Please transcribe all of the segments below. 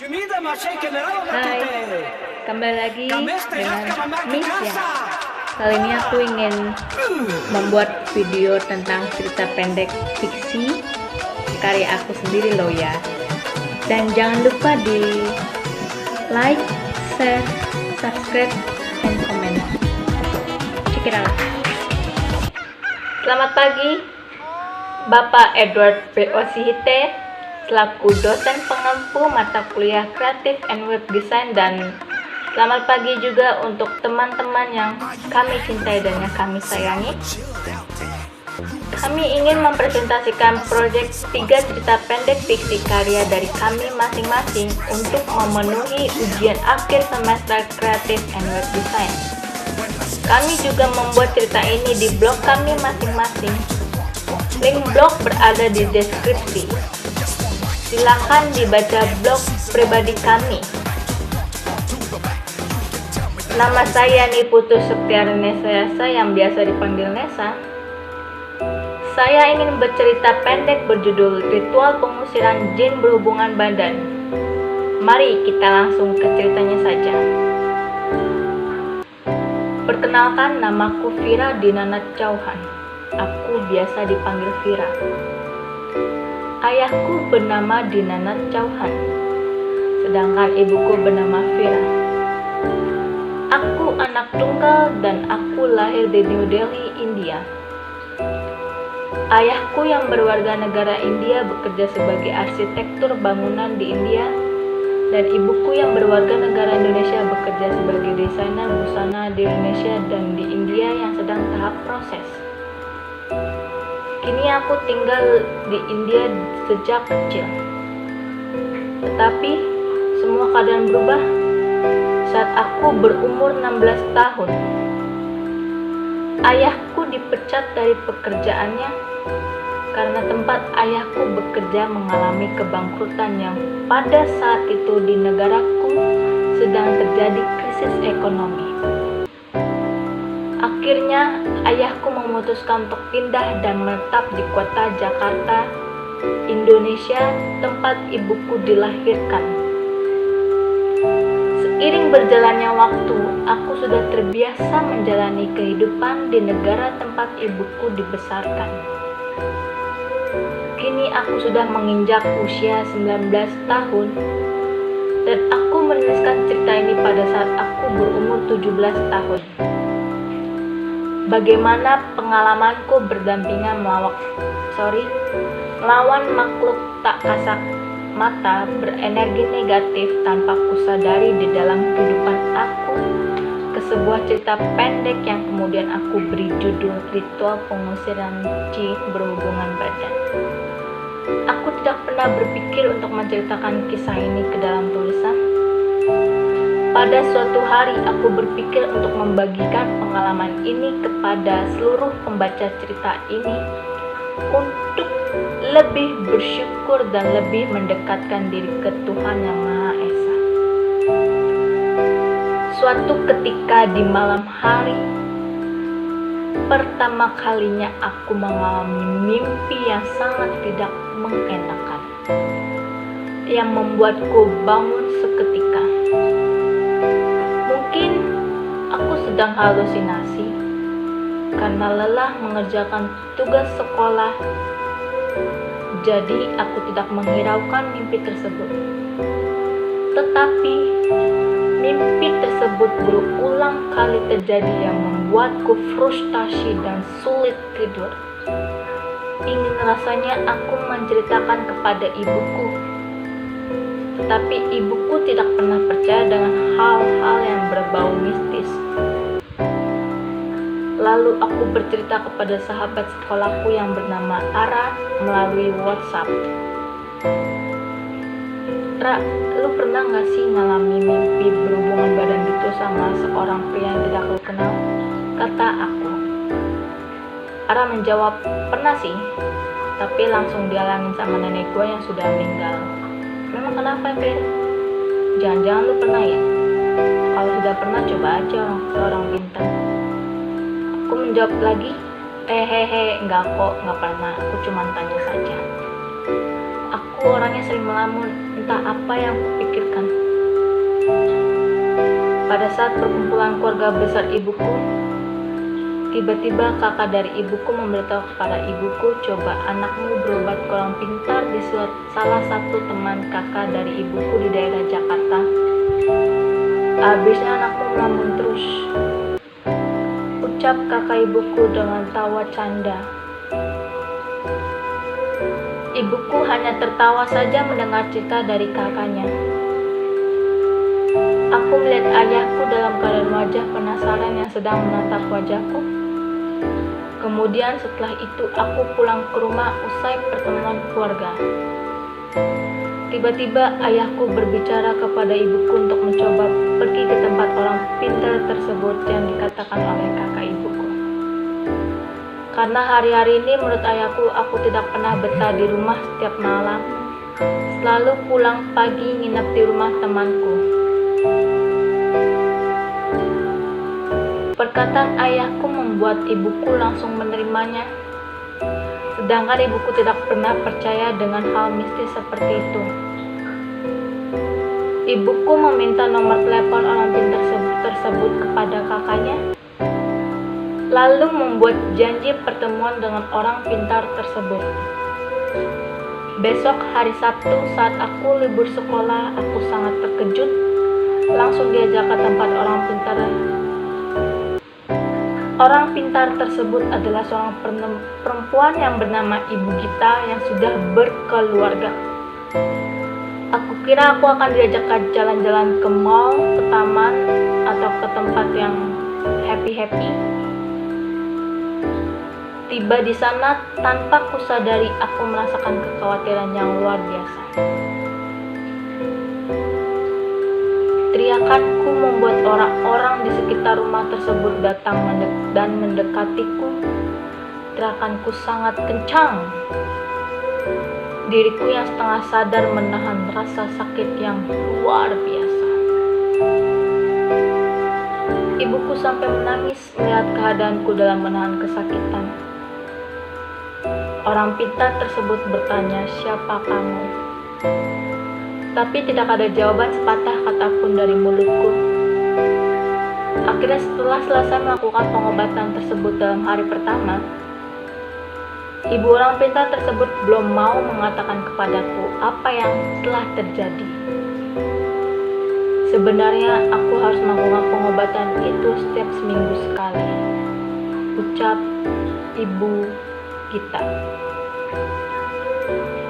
Hai, kembali lagi dengan Miss ya. Kali ini aku ingin membuat video tentang cerita pendek fiksi karya aku sendiri loh ya. Dan jangan lupa di like, share, subscribe, and comment. Check it out. Selamat pagi, Bapak Edward P. Osihite, selaku dosen pengampu mata kuliah Creative and Web Design, dan selamat pagi juga untuk teman-teman yang kami cintai dan yang kami sayangi. Kami ingin mempresentasikan proyek 3 cerita pendek fiksi karya dari kami masing-masing untuk memenuhi ujian akhir semester Creative and Web Design. Kami juga membuat cerita ini di blog kami masing-masing. Link blog berada di deskripsi. Silakan dibaca blog pribadi kami. Nama saya Niputu Septiarnesa yang biasa dipanggil Nesa. Saya ingin bercerita pendek berjudul Ritual Pengusiran Jin Berhubungan Badan. Mari kita langsung ke ceritanya saja. Perkenalkan, namaku Vira Dinanat Chauhan. Aku biasa dipanggil Vira. Ayahku bernama Dinanat Chauhan, sedangkan ibuku bernama Vira. Aku anak tunggal dan aku lahir di New Delhi, India. Ayahku yang berwarga negara India bekerja sebagai arsitektur bangunan di India, dan ibuku yang berwarga negara Indonesia bekerja sebagai desainer busana di Indonesia dan di India yang sedang tahap proses. Kini aku tinggal di India sejak kecil. Tetapi semua keadaan berubah saat aku berumur 16 tahun. Ayahku dipecat dari pekerjaannya karena tempat ayahku bekerja mengalami kebangkrutan yang pada saat itu di negaraku sedang terjadi krisis ekonomi. Akhirnya, ayahku memutuskan untuk pindah dan menetap di kota Jakarta, Indonesia, tempat ibuku dilahirkan. Seiring berjalannya waktu, aku sudah terbiasa menjalani kehidupan di negara tempat ibuku dibesarkan. Kini aku sudah menginjak usia 19 tahun, dan aku menuliskan cerita ini pada saat aku berumur 17 tahun. Bagaimana pengalamanku berdampingan melawan makhluk tak kasat mata berenergi negatif tanpa kusadari di dalam kehidupan aku, ke sebuah cerita pendek yang kemudian aku beri judul Ritual Pengusiran Jin Berhubungan Badan. Aku tidak pernah berpikir untuk menceritakan kisah ini ke dalam tulisan. Pada suatu hari aku berpikir untuk membagikan pengalaman ini kepada seluruh pembaca cerita ini untuk lebih bersyukur dan lebih mendekatkan diri ke Tuhan Yang Maha Esa. Suatu ketika di malam hari, pertama kalinya aku mengalami mimpi yang sangat tidak mengenakan, yang membuatku bangun seketika. Mungkin aku sedang halusinasi karena lelah mengerjakan tugas sekolah, jadi aku tidak menghiraukan mimpi tersebut. Tetapi mimpi tersebut berulang kali terjadi yang membuatku frustasi dan sulit tidur. Ingin rasanya aku menceritakan kepada ibuku, tetapi ibuku tidak pernah percaya dengan hal-hal yang berbau mistis. Lalu aku bercerita kepada sahabat sekolahku yang bernama Ara melalui WhatsApp. Ra, lu pernah gak sih ngalami mimpi berhubungan badan gitu sama seorang pria yang tidak lu kenal? Kata aku. Ara menjawab, pernah sih, tapi langsung dihalangin sama nenek gue yang sudah meninggal. Memang kenapa, Fir? Jangan-jangan lu pernah ya? Kalau sudah pernah, coba aja orang bintang. Aku menjawab lagi, enggak kok, enggak pernah. Aku cuma tanya saja. Aku orangnya sering melamun, entah apa yang kupikirkan. Pada saat perkumpulan keluarga besar ibuku, tiba-tiba kakak dari ibuku memberitahu kepada ibuku, coba anakmu berobat kurang pintar di salah satu teman kakak dari ibuku di daerah Jakarta. Habisnya anakmu melamun terus, ucap kakak ibuku dengan tawa canda. Ibuku hanya tertawa saja mendengar cerita dari kakaknya. Aku melihat ayahku dalam keadaan wajah penasaran yang sedang menatap wajahku. Kemudian setelah itu aku pulang ke rumah usai pertemuan keluarga. Tiba-tiba ayahku berbicara kepada ibuku untuk mencoba pergi ke tempat orang pintar tersebut yang dikatakan oleh kakak ibuku. Karena hari-hari ini menurut ayahku aku tidak pernah betah di rumah setiap malam. Selalu pulang pagi nginep di rumah temanku. Perkataan ayahku membuat ibuku langsung menerimanya. Sedangkan ibuku tidak pernah percaya dengan hal mistis seperti itu. Ibuku meminta nomor telepon orang pintar tersebut kepada kakaknya, lalu membuat janji pertemuan dengan orang pintar tersebut. Besok hari Sabtu saat aku libur sekolah, aku sangat terkejut. Langsung diajak ke tempat orang pintar. Orang pintar tersebut adalah seorang perempuan yang bernama Ibu Gita yang sudah berkeluarga. Aku kira aku akan diajak jalan-jalan ke mall, ke taman, atau ke tempat yang happy-happy. Tiba di sana, tanpa kusadari aku merasakan kekhawatiran yang luar biasa. Teriakanku membuat orang-orang di sekitar rumah tersebut datang dan mendekatiku. Teriakanku sangat kencang. Diriku yang setengah sadar menahan rasa sakit yang luar biasa. Ibuku sampai menangis melihat keadaanku dalam menahan kesakitan. Orang pintar tersebut bertanya, "Siapa kamu?" Tapi tidak ada jawaban sepatah kata pun dari mulutku. Akhirnya setelah selesai melakukan pengobatan tersebut dalam hari pertama, ibu orang pintar tersebut belum mau mengatakan kepadaku apa yang telah terjadi. Sebenarnya aku harus melakukan pengobatan itu setiap seminggu sekali, ucap Ibu Gita.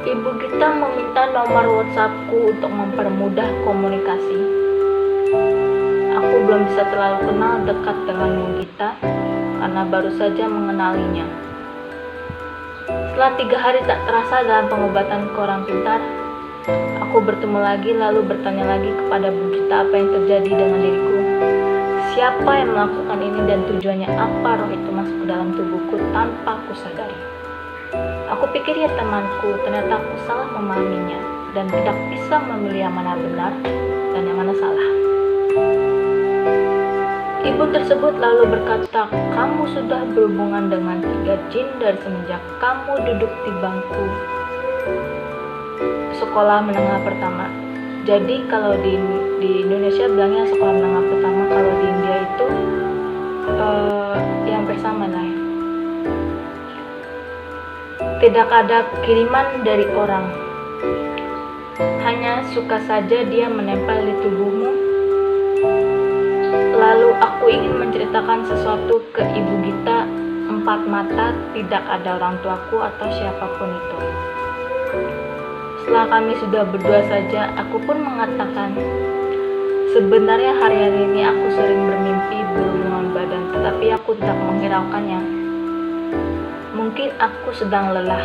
Ibu Gita meminta nomor WhatsAppku untuk mempermudah komunikasi. Aku belum bisa terlalu kenal dekat dengan Ibu Gita karena baru saja mengenalinya. Setelah 3 hari tak terasa dalam pengobatan ke orang pintar, aku bertemu lagi lalu bertanya lagi kepada Bu Gita apa yang terjadi dengan diriku. Siapa yang melakukan ini dan tujuannya apa roh itu masuk ke dalam tubuhku tanpa aku sadari. Aku pikir ya temanku, ternyata aku salah memahaminya dan tidak bisa memilih yang mana benar dan yang mana salah. Ibu tersebut lalu berkata, "Kamu sudah berhubungan dengan 3 jin dari semenjak kamu duduk di bangku sekolah menengah pertama." Jadi kalau di Indonesia bilangnya sekolah menengah pertama, kalau di India itu yang bersama lah ya. Tidak ada kiriman dari orang, hanya suka saja dia menempel di tubuhmu. Lalu aku ingin menceritakan sesuatu ke Ibu Gita 4 mata, tidak ada orang tuaku atau siapapun itu. Setelah kami sudah berdua saja, aku pun mengatakan, sebenarnya hari-hari ini aku sering bermimpi berhubungan badan, tetapi aku tidak menghiraukannya. Mungkin aku sedang lelah.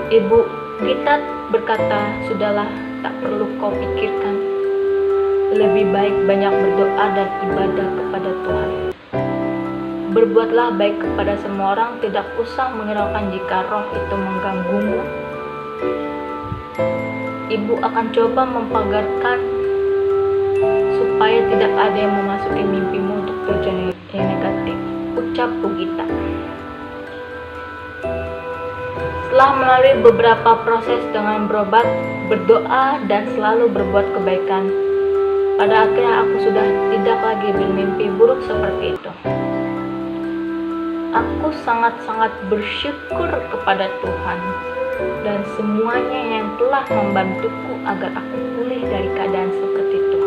Ibu Gita berkata, "Sudahlah, tak perlu kau pikirkan. Lebih baik banyak berdoa dan ibadah kepada Tuhan. Berbuatlah baik kepada semua orang, tidak usah menghiraukan jika roh itu mengganggumu. Ibu akan coba mempagarkan supaya tidak ada yang memasuki mimpimu untuk tujuan yang negatif," ucap Bu Gita. Setelah melalui beberapa proses dengan berobat, berdoa, dan selalu berbuat kebaikan, Pada akhirnya aku sudah tidak lagi bermimpi buruk seperti itu. Aku sangat-sangat bersyukur kepada Tuhan dan semuanya yang telah membantuku agar aku pulih dari keadaan seperti itu.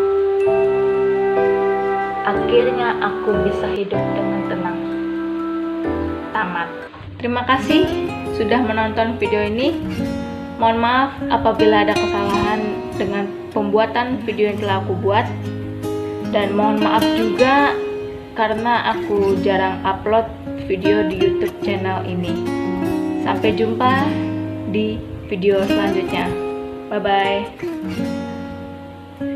Akhirnya aku bisa hidup dengan tenang. Tamat. Terima kasih sudah menonton video ini. Mohon maaf apabila ada kesalahan dengan pembuatan video yang telah aku buat. Dan mohon maaf juga karena aku jarang upload video di YouTube channel ini. Sampai jumpa di video selanjutnya. Bye bye.